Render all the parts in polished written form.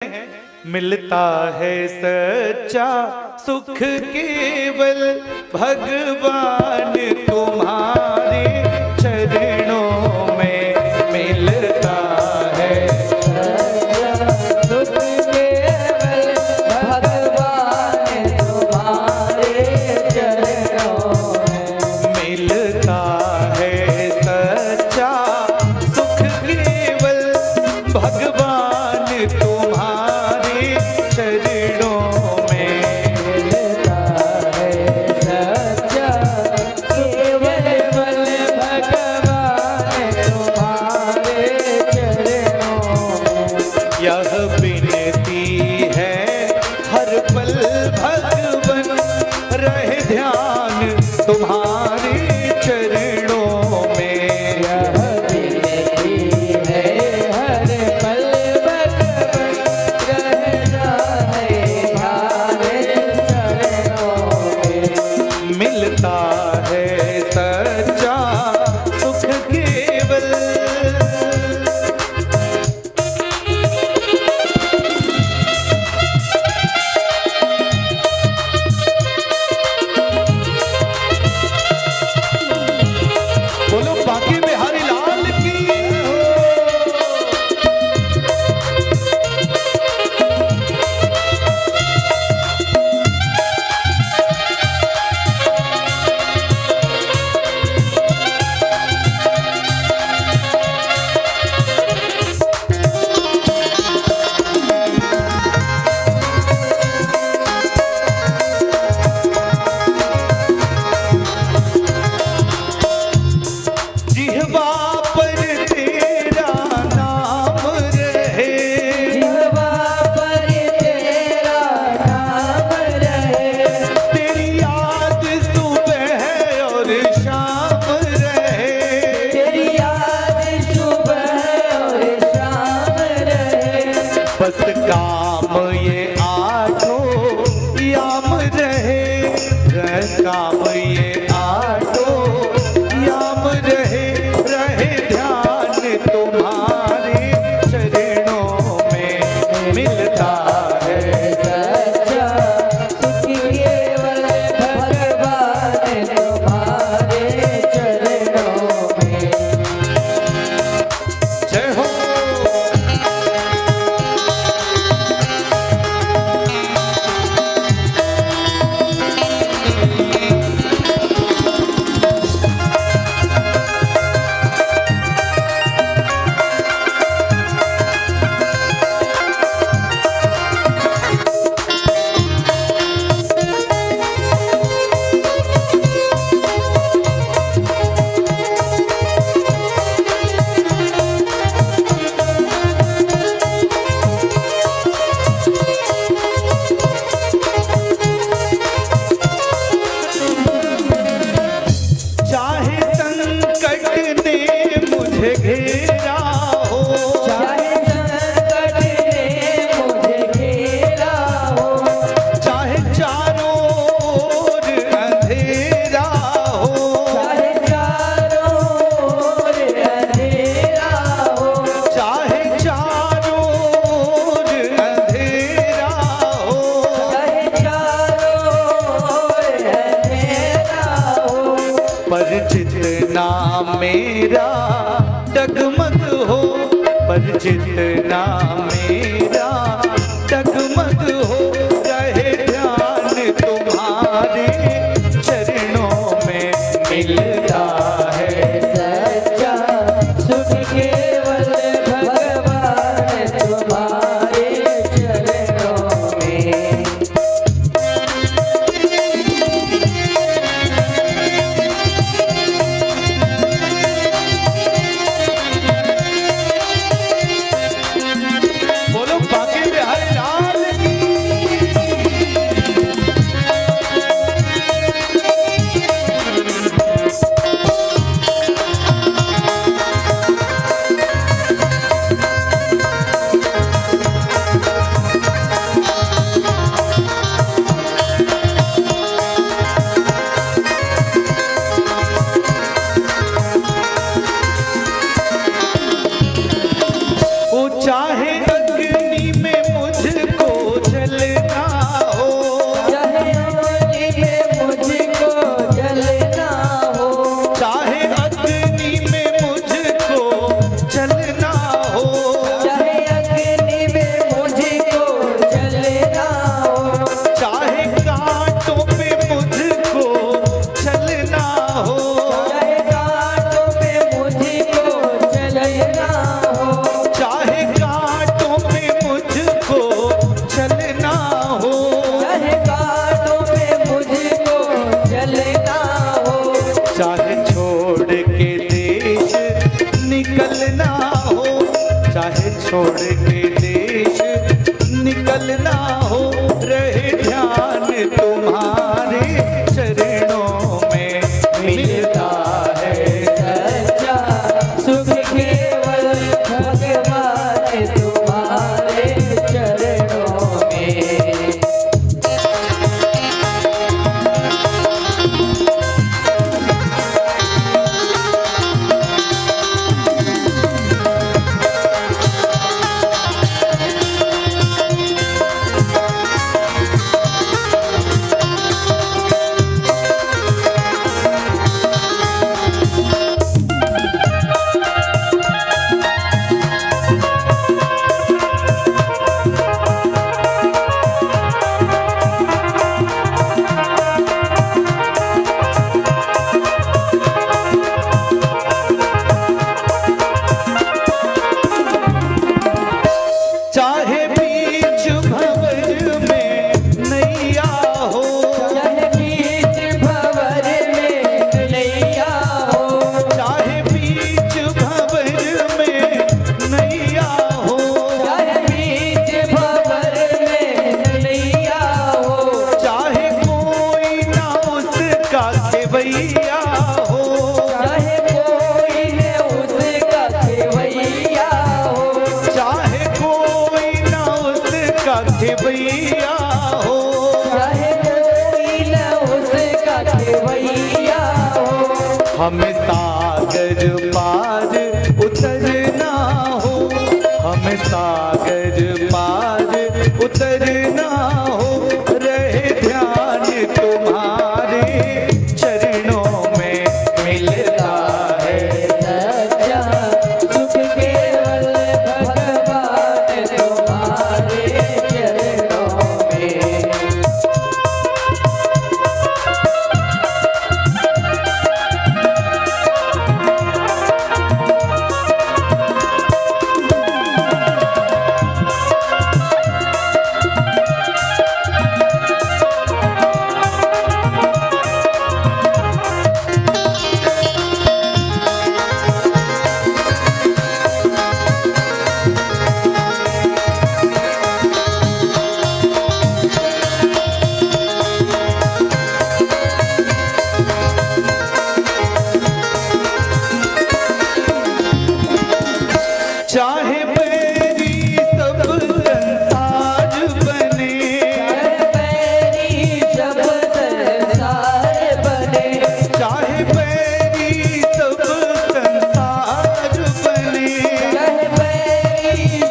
मिलता है सच्चा सुख केवल भगवान तुम्हारे चरणों में मिलता है। सुख केवल भगवान तुम्हारे चरणों में मिलता है सच्चा सुख केवल भगवान तुम्हारे चरणों में मिलता है सच्चा केवल भगवान तुम्हारे चरणों में। यह विनती है हर पल भगवन रहे ध्यान तुम्हारे चरणों में। यह विनती है हर पल भगवन रहना है ध्यान चरणों में। मिलता है सच्चा सुख केवल। बोलो बाकी बिहारी लाल की जिह्वा पर तेरा नाम रहे। जिह्वा पर तेरा नाम रहे। तेरी याद सुबह और शाम रहे। तेरी याद सुबह और शाम रहे। बस काम ये आठों याम रहे। काम ये आठों याम रहे। रहे ध्यान तुम्हारे चरणों में। मिलता है सच्चा सुख केवल भगवान तुम्हारे चरणों में। जय हो। चाहे संकट ने मुझे घेरा हो। चाहे संकट ने मुझे घेरा हो। चाहे चारों ओर अंधेरा हो। चाहे चारों ओर अंधेरा हो। चाहे चारों ओर अंधेरा हो। चाहे चारों ओर अंधेरा हो। पर जितना मेरा डगमग हो। पर जितना मेरा डगमग हो। रहे ध्यान तुम्हारे चरणों में। मिलता है सच्चा सुख केवल भगवान तुम्हारे चरणों में। उसका खेवैया हो, चाहे कोई न उसका खेवैया हो, हमें सागर पार उतरना हो, हमें सागर पार उतरना हो, रहे ध्यान तुम्हारे चरणों में मिलता है सच्चा सुख केवल भगवान तुम्हारे चरणों में। चाहे बैरी सब संसार बने, जब संसार बने, चाहे बैरी सब संसार बने,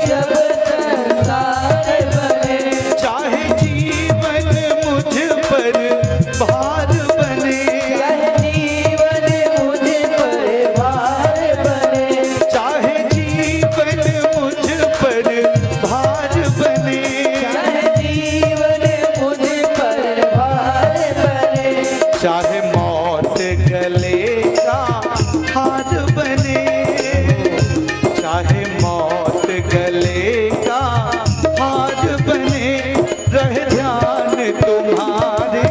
जब संसार बने, चाहे जीवन मुझ पर भार बने, जीवन मुझ पर भार बने, चाहे जीवन मुझ पर भार बने, जीवन मुझ पर भार बने, चाहे मौत गले का हार बने, चाहे मौत गले का हार बने, रहे ध्यान तुम्हारे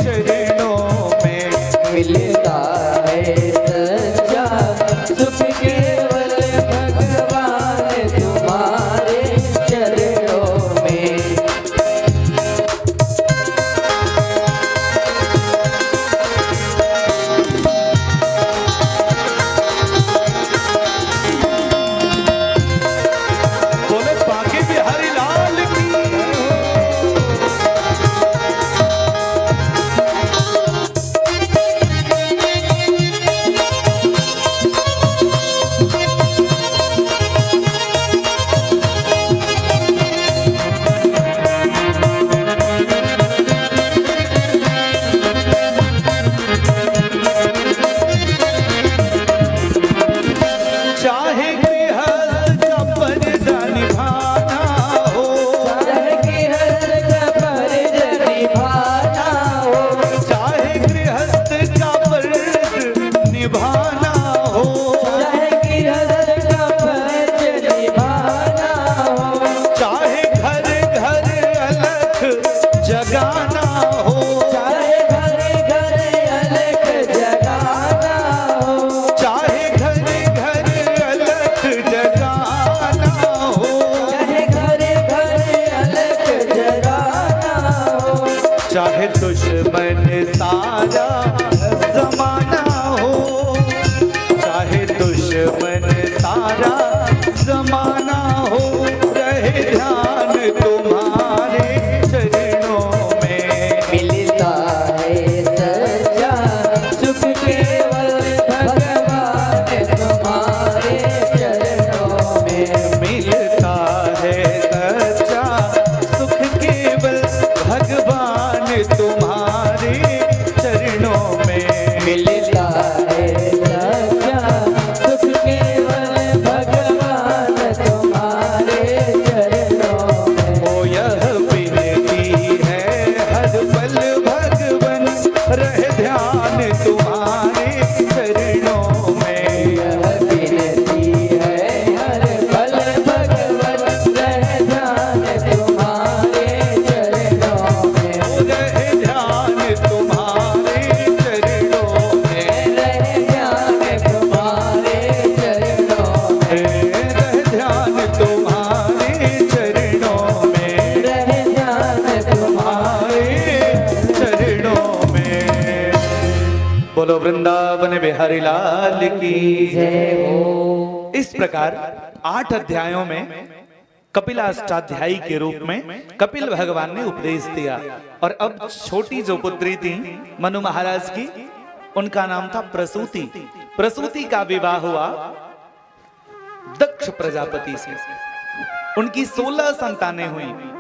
चरणों में मिलता है सच्चा सुख केवल भगवान तुम्हारे चरणों में। बोले बाकी बिहारी लाल की। चाहे गृहस्थ का पर्दा निभाना हो, चाहे गृहस्थ का फर्ज निभाना हो, चाहे गृहस्थ का फर्ज निभाना हो, चाहे गृहस्थ का फर्ज निभाना हो, चाहे घर घर अलख जगाना हो, चाहे घर घर अलख जगाना हो, चाहे घर घर अलख जगाना हो, चाहे घर घर अलख जगाना हो, चाहे दुश्मन सारा जमाना हो, चाहे दुश्मन सारा जमाना हो, रहे ध्यान तुम्हारे चरणों में मिलता है सच्चा सुख केवल भगवान तुम्हारे चरणों में। मिलता है सच्चा सुख केवल भगवान तुम्हारे चरणों में मिलता है सच्चा सुख केवल भगवान तुम्हारे चरणों में। ओ यह विनती है हर पल भगवन, रहे ध्यान तुम्हारे चरणों में। यह विनती है हर पल भगवन, रहे ध्यान तुम्हारे चरणों में। रहे ध्यान तुम्हारे चरणों में, रहे ध्यान तुम्हारे चरणों में। रहे ध्यान तुम्हारे चरणों में, रहे ध्यान तुम्हारे चरणों में। बोलो वृंदावन बिहारी लाल की जय हो। इस प्रकार 8 अध्यायों में कपिलाष्टाध्यायी के रूप में कपिल भगवान ने उपदेश दिया। और अब छोटी जो पुत्री थी मनु महाराज की, उनका नाम था प्रसूति। प्रसूति का विवाह हुआ दक्ष प्रजापति से। उनकी 16 संतानें हुई।